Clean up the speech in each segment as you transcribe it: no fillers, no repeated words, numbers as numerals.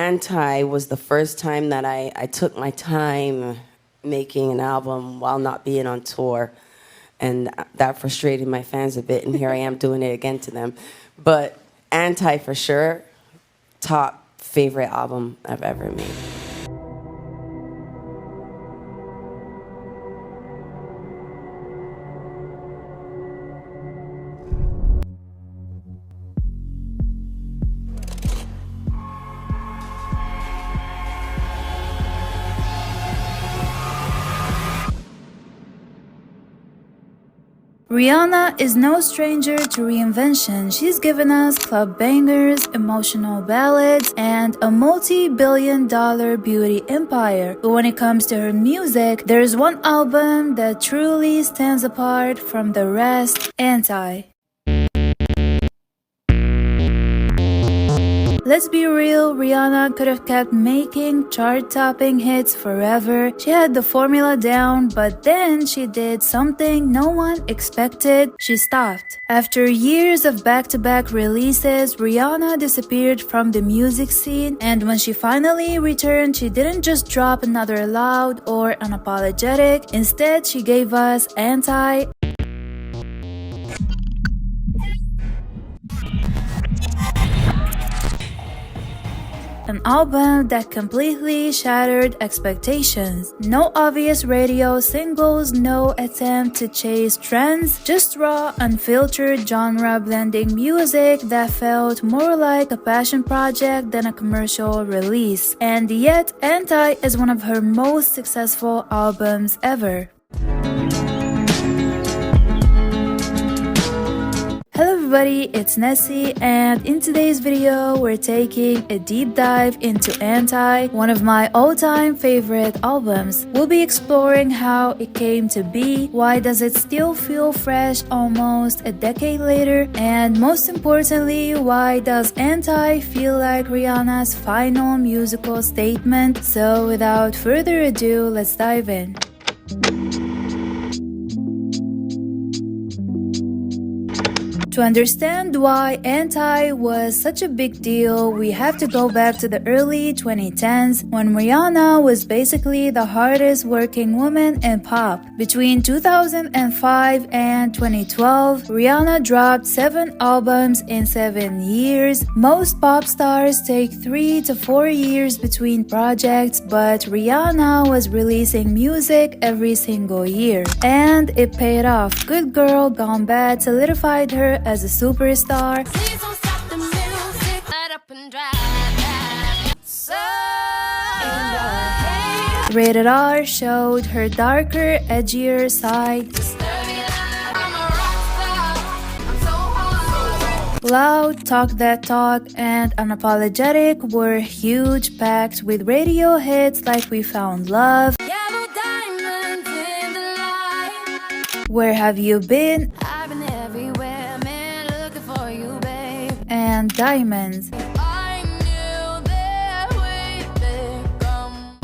ANTI was the first time that I took my time making an album while not being on tour. And that frustrated my fans a bit, and here I am doing it again to them. But ANTI for sure, top favorite album I've ever made. Rihanna is no stranger to reinvention. She's given us club bangers, emotional ballads, and a multi-billion-dollar beauty empire. But when it comes to her music, there's one album that truly stands apart from the rest: ANTI. Let's be real, Rihanna could have kept making chart-topping hits forever. She had the formula down, but then she did something no one expected. She stopped. After years of back-to-back releases, Rihanna disappeared from the music scene, and when she finally returned, she didn't just drop another loud or unapologetic. Instead, she gave us ANTI. An album that completely shattered expectations. No obvious radio singles, no attempt to chase trends, just raw, unfiltered genre-blending music that felt more like a passion project than a commercial release. And yet, ANTI is one of her most successful albums ever. Hello everybody, it's Nessi, and in today's video we're taking a deep dive into ANTI, one of my all-time favorite albums. We'll be exploring how it came to be, why does it still feel fresh almost a decade later, and most importantly, why does ANTI feel like Rihanna's final musical statement. So without further ado, let's dive in. To understand why ANTI was such a big deal, we have to go back to the early 2010s when Rihanna was basically the hardest working woman in pop. Between 2005 and 2012, Rihanna dropped 7 albums in 7 years. Most pop stars take 3 to 4 years between projects, but Rihanna was releasing music every single year. And it paid off. Good Girl Gone Bad solidified her as a superstar. Please don't stop the music, light up and drive. So Rated R showed her darker, edgier side. Loud, Talk That Talk, and Unapologetic were huge, packed with radio hits like We Found Love, Yellow Diamonds in the Light, Where Have You Been, I've Been Everywhere, Man Looking For You, Babe, and Diamonds.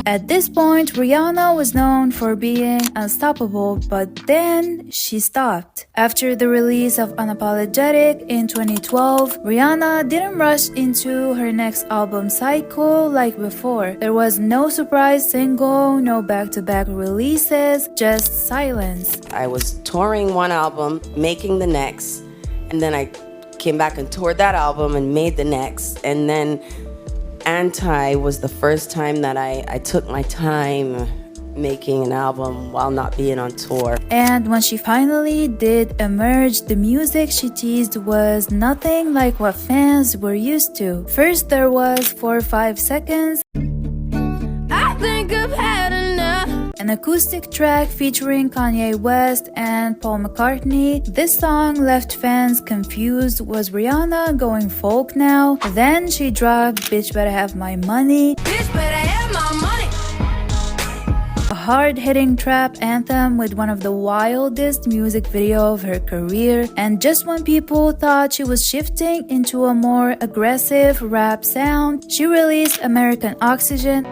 At this point, Rihanna was known for being unstoppable, but then she stopped. After the release of Unapologetic in 2012, Rihanna didn't rush into her next album cycle like before. There was no surprise single, no back-to-back releases, just silence. I was touring one album, making the next, and then I came back and toured that album and made the next, and then ANTI was the first time that I took my time making an album while not being on tour. And when she finally did emerge, the music she teased was nothing like what fans were used to. First there was 4 or 5 seconds, I think I've had enough, an acoustic track featuring Kanye West and Paul McCartney. This song left fans confused. Was Rihanna going folk now? Then she dropped Bitch Better Have My Money, Bitch Better Have My Money, a hard-hitting trap anthem with one of the wildest music videos of her career. And just when people thought she was shifting into a more aggressive rap sound, she released American Oxygen,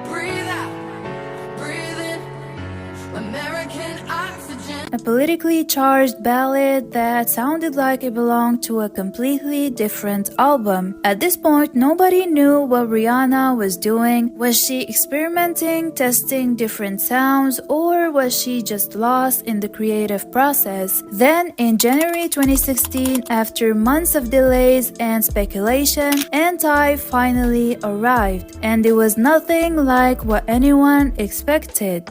a politically charged ballad that sounded like it belonged to a completely different album. At this point, nobody knew what Rihanna was doing. Was she experimenting, testing different sounds, or was she just lost in the creative process? Then, in January 2016, after months of delays and speculation, ANTI finally arrived, and it was nothing like what anyone expected.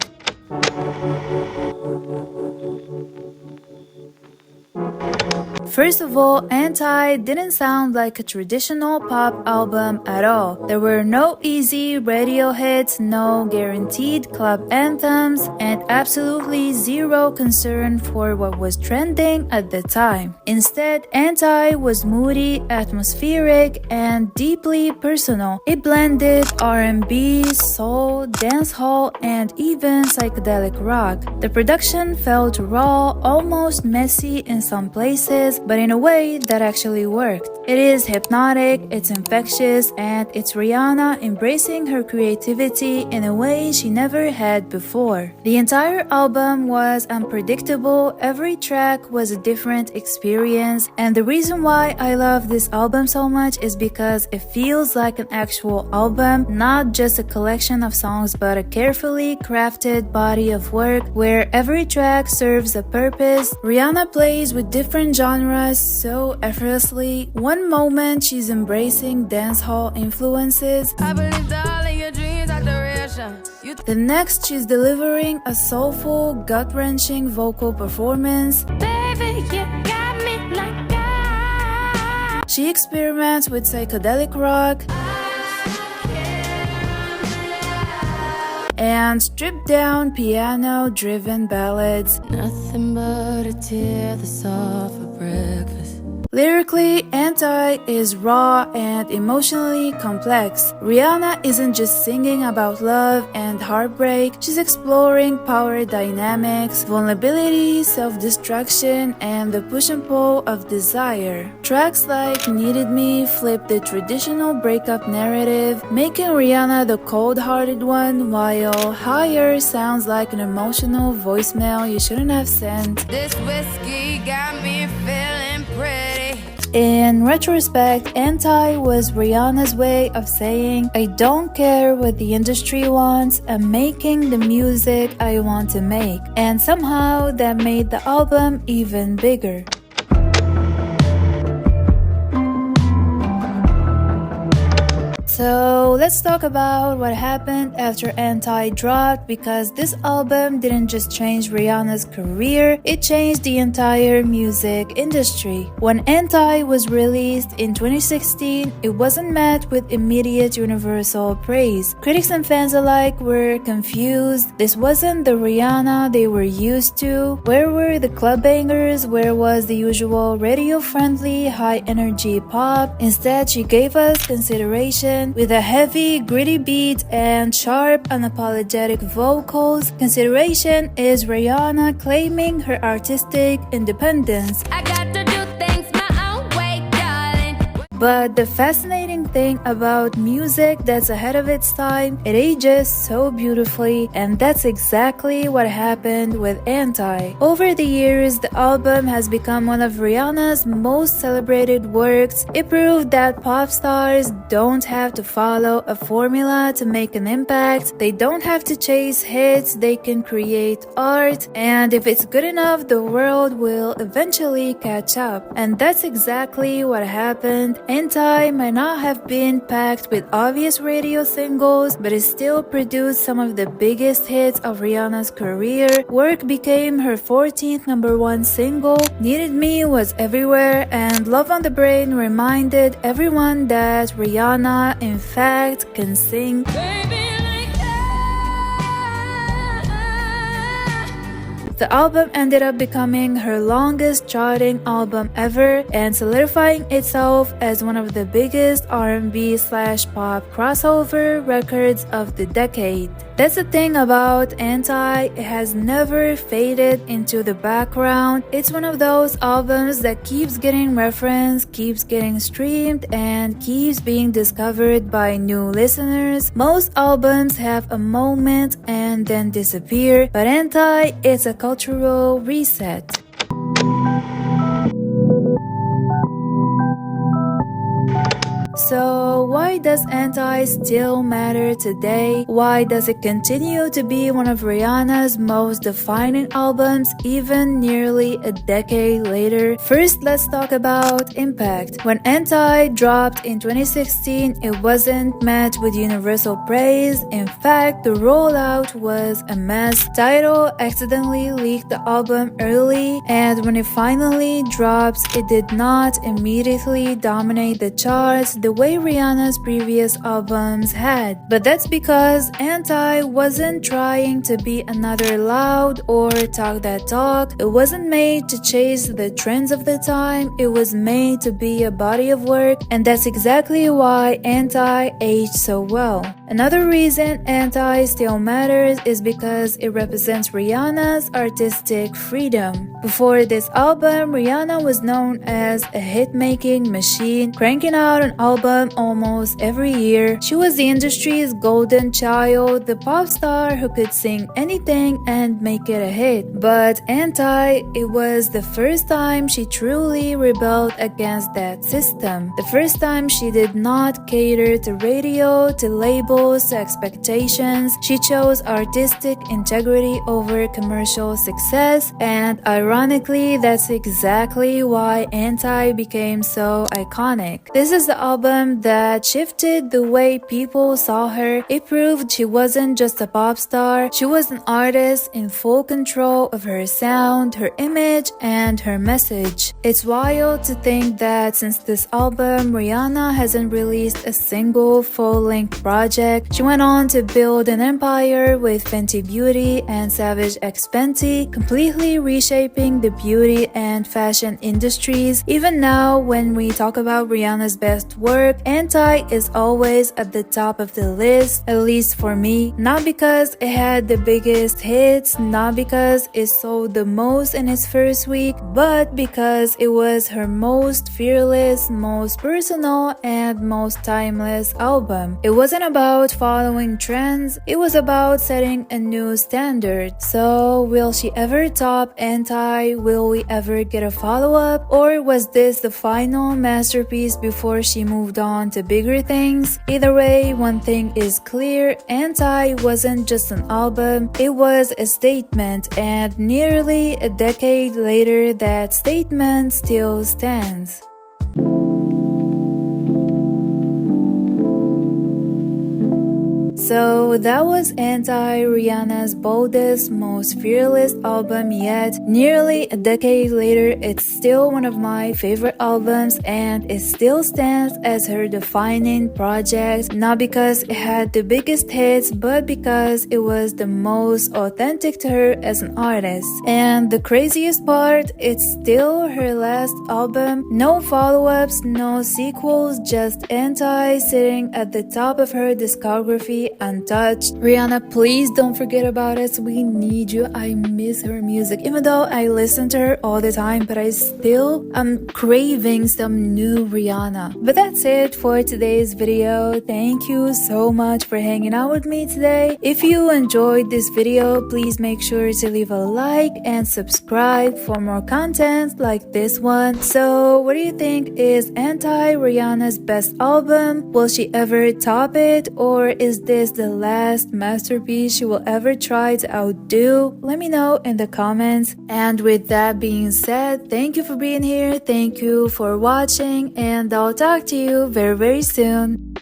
First of all, ANTI didn't sound like a traditional pop album at all. There were no easy radio hits, no guaranteed club anthems, and absolutely zero concern for what was trending at the time. Instead, ANTI was moody, atmospheric, and deeply personal. It blended R&B, soul, dancehall, and even psychedelic rock. The production felt raw, almost messy in some places, but in a way that actually worked. It is hypnotic, it's infectious, and it's Rihanna embracing her creativity in a way she never had before. The entire album was unpredictable, every track was a different experience, and the reason why I love this album so much is because it feels like an actual album, not just a collection of songs, but a carefully crafted body of work where every track serves a purpose. Rihanna plays with different genres so effortlessly. One moment she's embracing dancehall influences. I believed all of your dreams are duration. The next she's delivering a soulful, gut-wrenching vocal performance. Baby, you got me like I. She experiments with psychedelic rock and stripped-down piano-driven ballads. Nothing but a tear that's all for breakfast. Lyrically, ANTI is raw and emotionally complex. Rihanna isn't just singing about love and heartbreak, she's exploring power dynamics, vulnerability, self-destruction, and the push and pull of desire. Tracks like Needed Me flip the traditional breakup narrative, making Rihanna the cold-hearted one, while Higher sounds like an emotional voicemail you shouldn't have sent. This whiskey got me feeling pretty. In retrospect, ANTI was Rihanna's way of saying, I don't care what the industry wants, I'm making the music I want to make. And somehow that made the album even bigger. So let's talk about what happened after ANTI dropped, because this album didn't just change Rihanna's career, it changed the entire music industry. When ANTI was released in 2016, it wasn't met with immediate universal praise. Critics and fans alike were confused. This wasn't the Rihanna they were used to. Where were the club bangers? Where was the usual radio-friendly, high-energy pop? Instead, she gave us consideration with a heavy, gritty beat and sharp, unapologetic vocals. Consideration is Rihanna claiming her artistic independence. I got to do things my own way, darling. But the fascinating thing about music that's ahead of its time, it ages so beautifully, and that's exactly what happened with ANTI. Over the years, the album has become one of Rihanna's most celebrated works. It proved that pop stars don't have to follow a formula to make an impact. They don't have to chase hits, they can create art, and if it's good enough, the world will eventually catch up. And that's exactly what happened. ANTI might not have been packed with obvious radio singles, but it still produced some of the biggest hits of Rihanna's career. Work became her 14th #1 single, Needed Me was everywhere, and Love on the Brain reminded everyone that Rihanna, in fact, can sing. Baby, like I. The album ended up becoming her longest charting album ever and solidifying itself as one of the biggest R&B/pop crossover records of the decade. That's the thing about ANTI, it has never faded into the background. It's one of those albums that keeps getting referenced, keeps getting streamed, and keeps being discovered by new listeners. Most albums have a moment and then disappear, but ANTI, it's a cultural reset. So why does Anti still matter today? Why does it continue to be one of Rihanna's most defining albums even nearly a decade later? First, let's talk about impact. When Anti dropped in 2016, it wasn't met with universal praise. In fact, the rollout was a mess. Tidal accidentally leaked the album early, and when it finally drops, it did not immediately dominate the charts the way Rihanna's previous albums had. But that's because Anti wasn't trying to be another Loud or Talk That Talk. It wasn't made to chase the trends of the time. It was made to be a body of work, and that's exactly why Anti aged so well. Another reason Anti still matters is because it represents Rihanna's artistic freedom. Before this album, Rihanna was known as a hit-making machine, cranking out an album almost every year. She was the industry's golden child, the pop star who could sing anything and make it a hit. But Anti, it was the first time she truly rebelled against that system. The first time she did not cater to radio, to labels, to expectations. She chose artistic integrity over commercial success, and ironically, that's exactly why Anti became so iconic. This is the album that shifted the way people saw her. It proved she wasn't just a pop star, she was an artist in full control of her sound, her image, and her message. It's wild to think that since this album, Rihanna hasn't released a single full-length project. She went on to build an empire with Fenty Beauty and Savage X Fenty, completely reshaping the beauty and fashion industries. Even now, when we talk about Rihanna's best work, Anti is always at the top of the list, at least for me. Not because it had the biggest hits, not because it sold the most in its first week, but because it was her most fearless, most personal, and most timeless album. It wasn't about following trends, it was about setting a new standard. So, will she ever top Anti? Will we ever get a follow-up? Or was this the final masterpiece before she moved on to bigger things? Either way, one thing is clear, Anti wasn't just an album, it was a statement, and nearly a decade later, that statement still stands. So that was Anti, Rihanna's boldest, most fearless album yet. Nearly a decade later, it's still one of my favorite albums, and it still stands as her defining project, not because it had the biggest hits, but because it was the most authentic to her as an artist. And the craziest part, it's still her last album. No follow-ups, no sequels, just Anti sitting at the top of her discography untouched. Rihanna, please don't forget about us. We need you. I miss her music. Even though I listen to her all the time, but I still am craving some new Rihanna. But that's it for today's video. Thank you so much for hanging out with me today. If you enjoyed this video, please make sure to leave a like and subscribe for more content like this one. So what do you think? Is Anti Rihanna's best album? Will she ever top it? Or is this the last masterpiece she will ever try to outdo? Let me know in the comments. And with that being said, thank you for being here, thank you for watching, and I'll talk to you very soon.